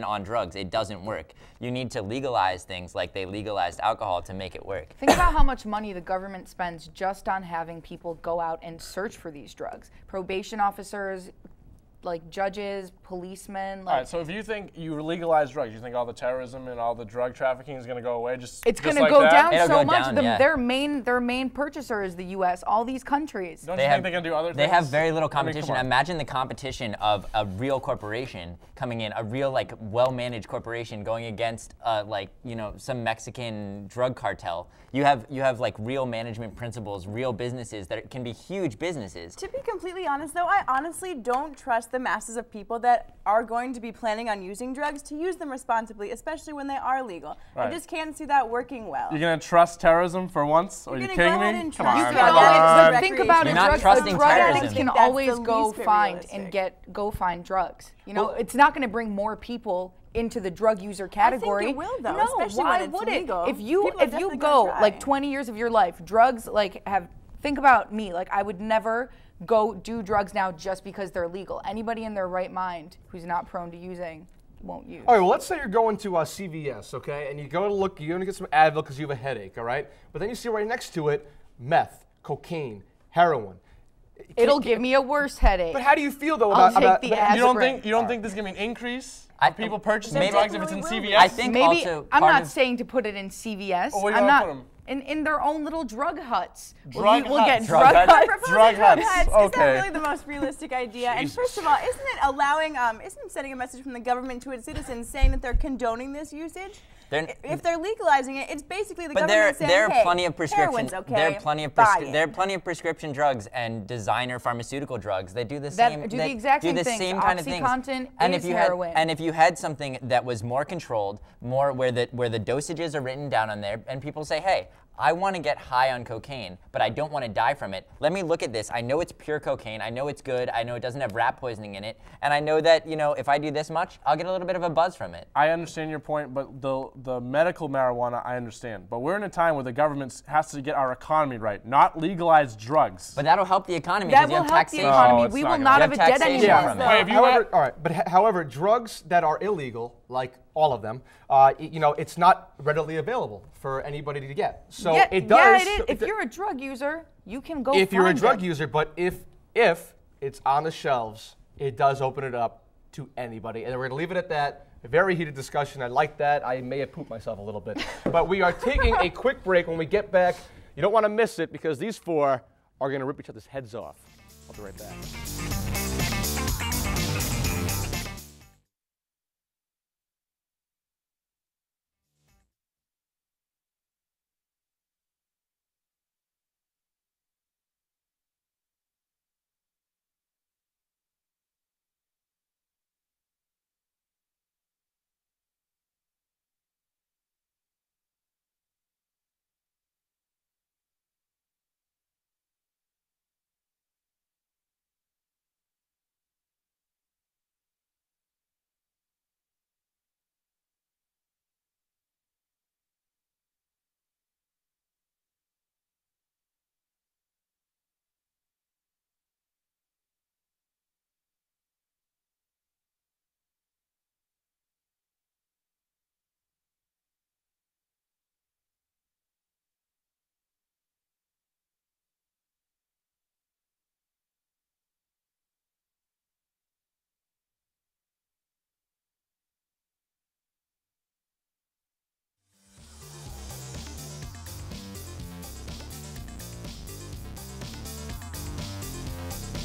on drugs. It doesn't work. You need to legalize things like they legalized alcohol to make it work. Think about how much money the government spends just on having people go out and search for these drugs. Probation officers, like judges, policemen. Like, all right, so if you think you legalize drugs, you think all the terrorism and all the drug trafficking is going to go away? It's going to like go that? down It'll so go much. down, yeah. Their main purchaser is the U.S. All these countries. Don't you think they can do other things? They have very little I mean, competition. come on. Imagine the competition of a real corporation coming in, a real like well-managed corporation going against like some Mexican drug cartel. You have like real management principles, real businesses that can be huge businesses. To be completely honest, though, I honestly don't trust the masses of people that are going to be planning on using drugs to use them responsibly, especially when they are legal. Right. I just can't see that working well. You're going to trust terrorism for once? Are you gonna kidding go ahead me? and Come trust on. drugs. Come on. Think about You're it. not trusting drug terrorism. addicts can That's always the go least bit find realistic. and go find drugs. It's not going to bring more people into the drug user category. I think it will, though, no, especially why when it's would legal. it? If you People are definitely go gonna try. like 20 years of your life, drugs think about me. Like I would never go do drugs now just because they're legal. Anybody in their right mind who's not prone to using won't use. All right, well, let's say you're going to CVS, okay, and you go to look, you're going to get some Advil because you have a headache, all right? But then you see right next to it, meth, cocaine, heroin. It'll give me a worse headache. But how do you feel, though, I'll about take the but You don't aspirin. think there's going to be an increase I- of people purchasing maybe- drugs if it's in Definitely CVS? I think Maybe also I'm part not of- saying to put it in CVS. Oh, where do you I'm wanna not put 'em? in their own little drug huts. Drug We'll get huts. drug Drug huts. Proposing Drug huts. Is Okay. that really the most realistic idea? And first of all, isn't it allowing, isn't it sending a message from the government to its citizens saying that they're condoning this usage? If they're legalizing it, it's basically the But government saying, there are hey, plenty of prescription. heroin's okay, There are plenty of buy it. there are plenty of prescription drugs and designer pharmaceutical drugs. They do the same. Do the they exact do same the things. same kind of things. OxyContin And is if you heroin. had, and if you had something that was more controlled, more where the dosages are written down on there, and people say, hey, I want to get high on cocaine, but I don't want to die from it. Let me look at this. I know it's pure cocaine. I know it's good. I know it doesn't have rat poisoning in it. And I know that, if I do this much, I'll get a little bit of a buzz from it. I understand your point, but the medical marijuana, I understand. But we're in a time where the government has to get our economy right, not legalize drugs. But that'll help the economy That because you will have help the taxation. economy. it's We not will gonna not help. have a debt Taxation anymore. from it. Wait, if you However, all right, but however, drugs that are illegal, like all of them, it's not readily available for anybody to get. So Yeah, it does. yeah, it is. If you're a drug user, you can go If you're a find drug it. user, but if it's on the shelves, it does open it up to anybody. And we're going to leave it at that. A very heated discussion. I like that. I may have pooped myself a little bit. But we are taking a quick break. When we get back, you don't want to miss it because these four are going to rip each other's heads off. I'll be right back.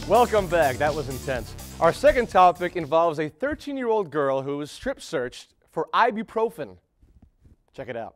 Welcome back. That was intense. Our second topic involves a 13-year-old girl who was strip searched for ibuprofen. Check it out.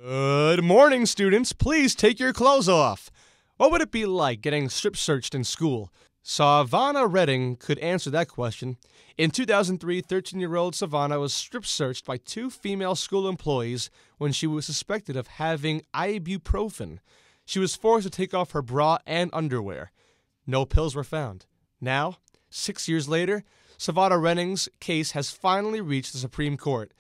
Good morning, students. Please take your clothes off. What would it be like getting strip searched in school? Savannah Redding could answer that question. In 2003, 13-year-old Savannah was strip searched by two female school employees when she was suspected of having ibuprofen. She was forced to take off her bra and underwear. No pills were found. Now, 6 years later, Savannah Redding's case has finally reached the Supreme Court.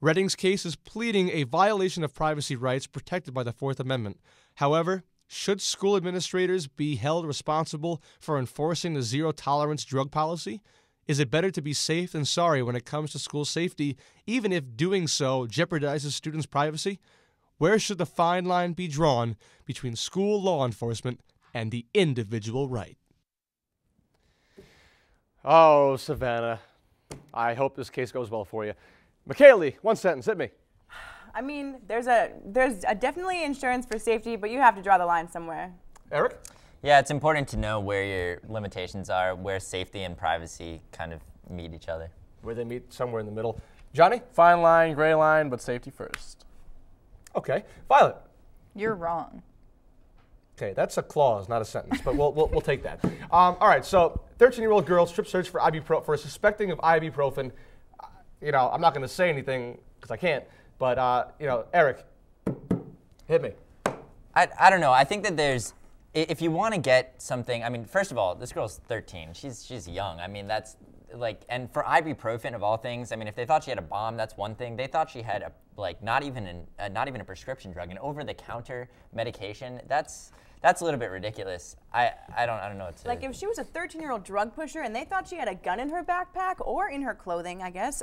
Redding's case is pleading a violation of privacy rights protected by the Fourth Amendment. However, should school administrators be held responsible for enforcing the zero-tolerance drug policy? Is it better to be safe than sorry when it comes to school safety, even if doing so jeopardizes students' privacy? Where should the fine line be drawn between school law enforcement and the individual right? Oh, Savannah, I hope this case goes well for you. McKaylee, one sentence, hit me. I mean, there's definitely insurance for safety, but you have to draw the line somewhere. Eric? Yeah, it's important to know where your limitations are, where safety and privacy kind of meet each other. Where they meet, somewhere in the middle. Johnny? Fine line, gray line, but safety first. Okay. Violet? You're wrong. Okay, that's a clause, not a sentence, but we'll take that. All right, so 13-year-old girl strip search for for suspecting of ibuprofen. You know, I'm not going to say anything because I can't, but you know, Eric, hit me. I don't know. I think that there's, if you want to get something, I mean, first of all, this girl's 13. She's young. I mean, that's like, and for ibuprofen of all things, I mean, if they thought she had a bomb, that's one thing. They thought she had not even a prescription drug, an over-the-counter medication. That's a little bit ridiculous. I don't know what to. Like if she was a 13-year-old drug pusher and they thought she had a gun in her backpack or in her clothing, I guess.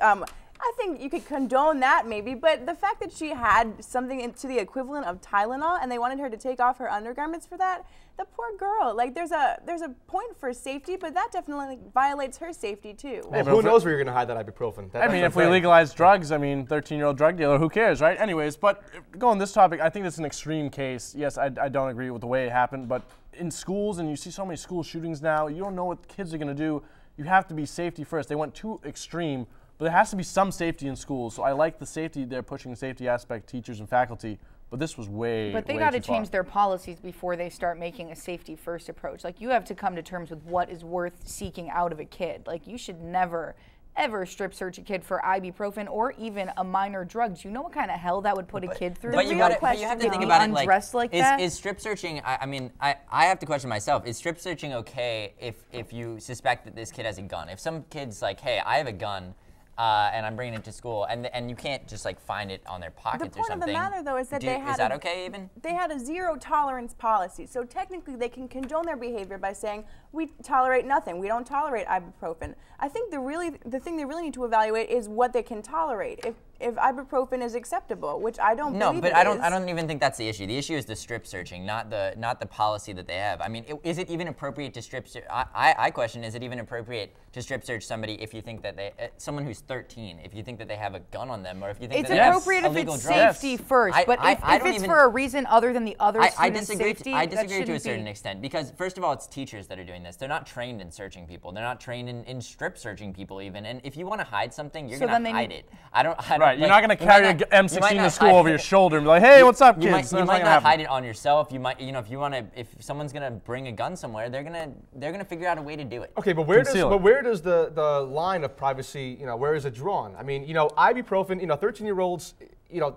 I think you could condone that maybe, but the fact that she had something to the equivalent of Tylenol and they wanted her to take off her undergarments for that, the poor girl. Like there's a point for safety, but that definitely violates her safety too. Well, who knows where you're going to hide that ibuprofen? I mean, if we legalize drugs, I mean, 13-year-old drug dealer, who cares, right? Anyways, but go on this topic, I think it's an extreme case. Yes, I don't agree with the way it happened, but in schools, and you see so many school shootings now, you don't know what kids are going to do. You have to be safety first. They went too extreme, but there has to be some safety in schools. So I like the safety, they're pushing the safety aspect, teachers and faculty, but this was way But they got to change their policies before they start making a safety first approach. Like you have to come to terms with what is worth seeking out of a kid. Like you should never ever strip search a kid for ibuprofen or even a minor drug. Do you know what kind of hell that would put a kid through? But you have to think about it like is strip searching, I have to question myself, is strip searching okay if you suspect that this kid has a gun? If some kid's like, hey, I have a gun, and I'm bringing it to school, and you can't just like find it on their pockets or something. The point of the matter, though, is that is that okay even? They had a zero tolerance policy, so technically they can condone their behavior by saying we tolerate nothing, we don't tolerate ibuprofen. I think the thing they really need to evaluate is what they can tolerate. If ibuprofen is acceptable, which I don't believe it is. No, but I don't even think that's the issue. The issue is the strip searching, not the policy that they have. I mean, is it even appropriate to strip search? I question, is it even appropriate to strip search somebody if you think that someone who's 13, if you think that they have a gun on them, or if you think it's that appropriate if it's safety first, but if it's for a reason other than the other students' safety, I disagree to a certain extent, because first of all, it's teachers that are doing this. They're not trained in searching people. They're not trained in strip searching people even. And if you want to hide something, you're going to hide it. I don't. Right, you're not going to carry an M16 to school over your shoulder and be like, "Hey, what's up, kids?" You might not hide it on yourself. You might, if you want to, if someone's going to bring a gun somewhere, they're going to figure out a way to do it. Okay, but where does the line of privacy, where is it drawn? I mean, ibuprofen, 13-year-olds,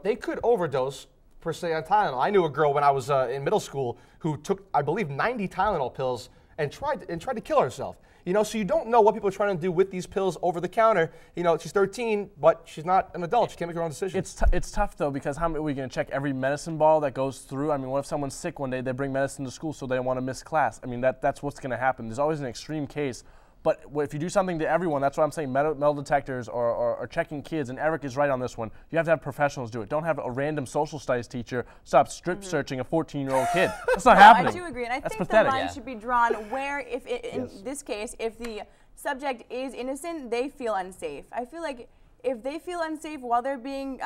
they could overdose per se on Tylenol. I knew a girl when I was in middle school who took, I believe, 90 Tylenol pills and tried to kill herself. So you don't know what people are trying to do with these pills over the counter. She's 13, but she's not an adult. She can't make her own decisions. It's tough, though, because how are we going to check every medicine ball that goes through? I mean, what if someone's sick one day, they bring medicine to school so they don't want to miss class? I mean, that's what's going to happen. There's always an extreme case. But if you do something to everyone, that's why I'm saying metal detectors or checking kids, and Eric is right on this one. You have to have professionals do it. Don't have a random social studies teacher stop strip searching a 14-year-old kid. That's not happening. I do agree, and I that's think pathetic. the line should be drawn where, in this case, if the subject is innocent, they feel unsafe. I feel like if they feel unsafe while they're being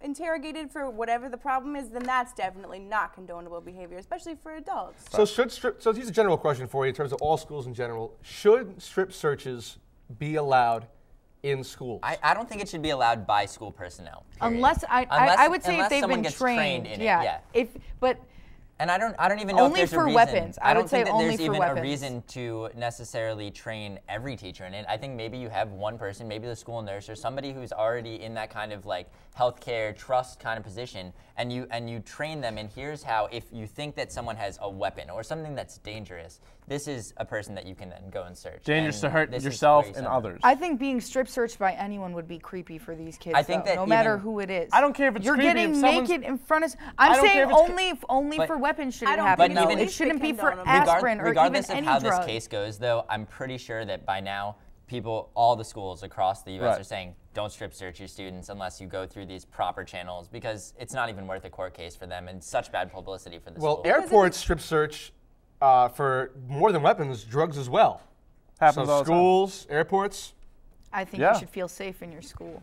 interrogated for whatever the problem is, then that's definitely not condonable behavior, especially for adults. So so here's a general question for you in terms of all schools in general. Should strip searches be allowed in schools? I don't think it should be allowed by school personnel. Unless I would say if they've been trained in it. Yeah. And I don't even know only if there's for a reason. weapons. I don't think that only there's for even weapons. a reason to necessarily train every teacher in it. I think maybe you have one person, maybe the school nurse or somebody who's already in that kind of like healthcare trust kind of position, and you train them. And here's how: if you think that someone has a weapon or something that's dangerous, this is a person that you can then go and search. Dangerous to hurt yourself and others. I think being strip searched by anyone would be creepy for these kids. I think that no matter who it is. I don't care if it's you're creepy. Getting naked in front of. I'm saying only for weapons should it happen. It shouldn't be for aspirin or even any drug. Regardless of how this case goes, though, I'm pretty sure that by now all the schools across the U.S. Right. are saying, don't strip search your students unless you go through these proper channels, because it's not even worth a court case for them and such bad publicity for the Well, school. airports strip search for more than weapons, drugs as well. Happens So all the time. schools, airports, I think Yeah. you should feel safe in your school.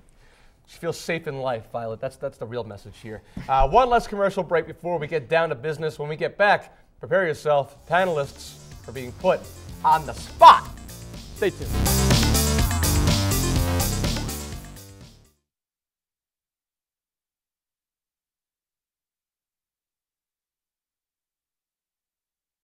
just feel safe in life, Violet. That's the real message here. One last commercial break before we get down to business. When we get back, prepare yourself, panelists, for being put on the spot. Stay tuned.